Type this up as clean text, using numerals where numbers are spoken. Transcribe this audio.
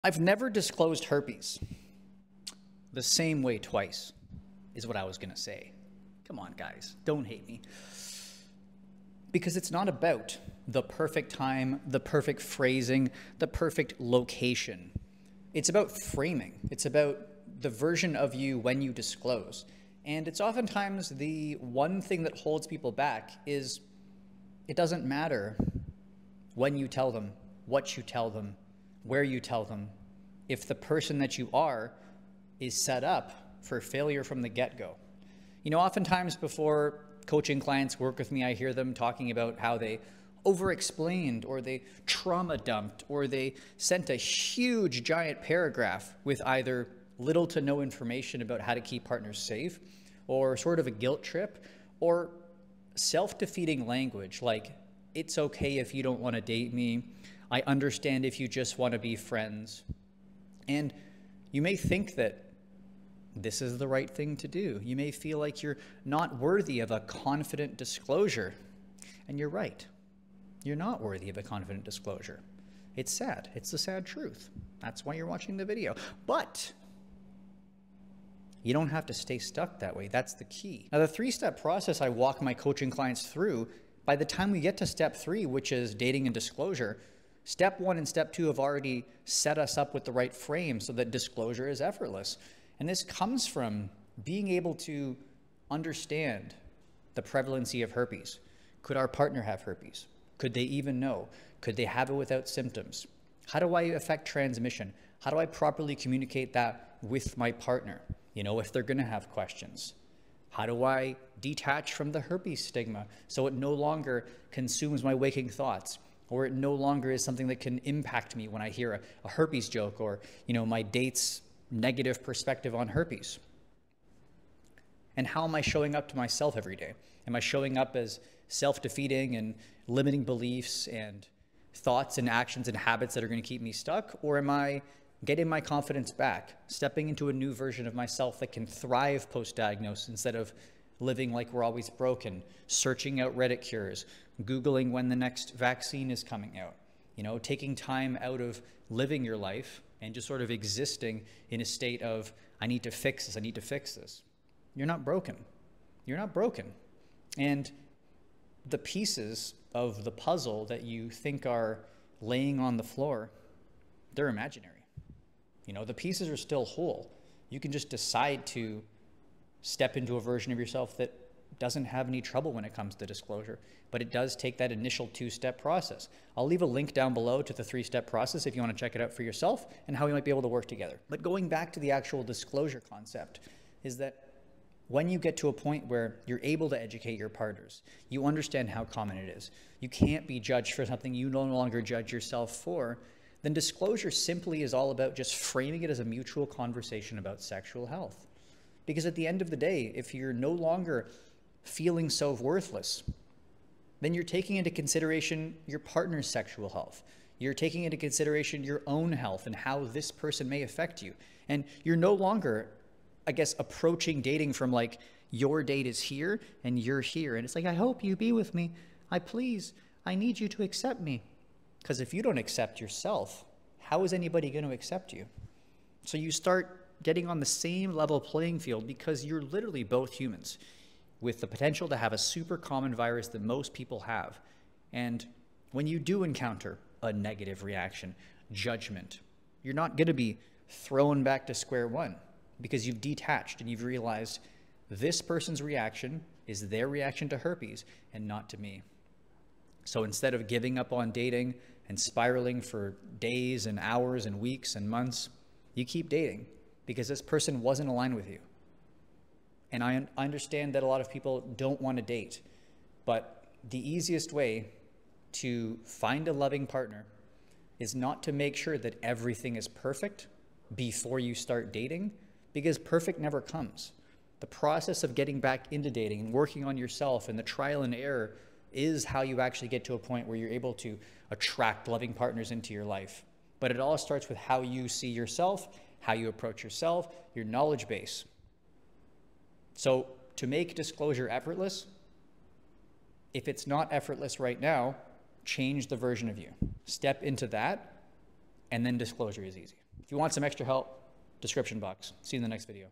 I've never disclosed herpes the same way twice, is what I was going to say. Come on, guys, don't hate me. Because it's not about the perfect time, the perfect phrasing, the perfect location. It's about framing. It's about the version of you when you disclose. And it's oftentimes the one thing that holds people back is it doesn't matter when you tell them, what you tell them, where you tell them, if the person that you are is set up for failure from the get-go. You know, oftentimes before coaching clients work with me, I hear them talking about how they over-explained or they trauma dumped or they sent a huge giant paragraph with either little to no information about how to keep partners safe or sort of a guilt trip or self-defeating language like, it's okay if you don't want to date me. I understand if you just want to be friends. And you may think that this is the right thing to do. You may feel like you're not worthy of a confident disclosure. And you're right. You're not worthy of a confident disclosure. It's sad. It's the sad truth. That's why you're watching the video. But you don't have to stay stuck that way. That's the key. Now, the three-step process I walk my coaching clients through, by the time we get to step 3, which is dating and disclosure, step 1 and step 2 have already set us up with the right frame so that disclosure is effortless. And this comes from being able to understand the prevalency of herpes. Could our partner have herpes? Could they even know? Could they have it without symptoms? How do I affect transmission? How do I properly communicate that with my partner? You know, if they're going to have questions. How do I detach from the herpes stigma so it no longer consumes my waking thoughts, or it no longer is something that can impact me when I hear a herpes joke or, you know, my date's negative perspective on herpes? And how am I showing up to myself every day? Am I showing up as self-defeating and limiting beliefs and thoughts and actions and habits that are going to keep me stuck? Or am I getting my confidence back, stepping into a new version of myself that can thrive post-diagnosis instead of living like we're always broken, searching out Reddit cures, Googling when the next vaccine is coming out, you know, taking time out of living your life and just sort of existing in a state of, I need to fix this, I need to fix this. You're not broken. You're not broken. And the pieces of the puzzle that you think are laying on the floor, they're imaginary. You know, the pieces are still whole. You can just decide to step into a version of yourself that doesn't have any trouble when it comes to disclosure, but it does take that initial 2-step process. I'll leave a link down below to the 3-step process if you want to check it out for yourself and how we might be able to work together. But going back to the actual disclosure concept is that when you get to a point where you're able to educate your partners, you understand how common it is. You can't be judged for something you no longer judge yourself for, then disclosure simply is all about just framing it as a mutual conversation about sexual health. Because at the end of the day, if you're no longer feeling so worthless, then you're taking into consideration your partner's sexual health. You're taking into consideration your own health and how this person may affect you. And you're no longer, I guess, approaching dating from like, your date is here and you're here. And it's like, I hope you be with me. I need you to accept me. Because if you don't accept yourself, how is anybody going to accept you? So you start getting on the same level playing field because you're literally both humans with the potential to have a super common virus that most people have. And when you do encounter a negative reaction, judgment, you're not going to be thrown back to square one because you've detached and you've realized this person's reaction is their reaction to herpes and not to me. So instead of giving up on dating and spiraling for days and hours and weeks and months, you keep dating because this person wasn't aligned with you. And I understand that a lot of people don't want to date, but the easiest way to find a loving partner is not to make sure that everything is perfect before you start dating, because perfect never comes. The process of getting back into dating and working on yourself and the trial and error is how you actually get to a point where you're able to attract loving partners into your life. But it all starts with how you see yourself, how you approach yourself, your knowledge base. So to make disclosure effortless, if it's not effortless right now, change the version of you. Step into that, and then disclosure is easy. If you want some extra help, description box. See you in the next video.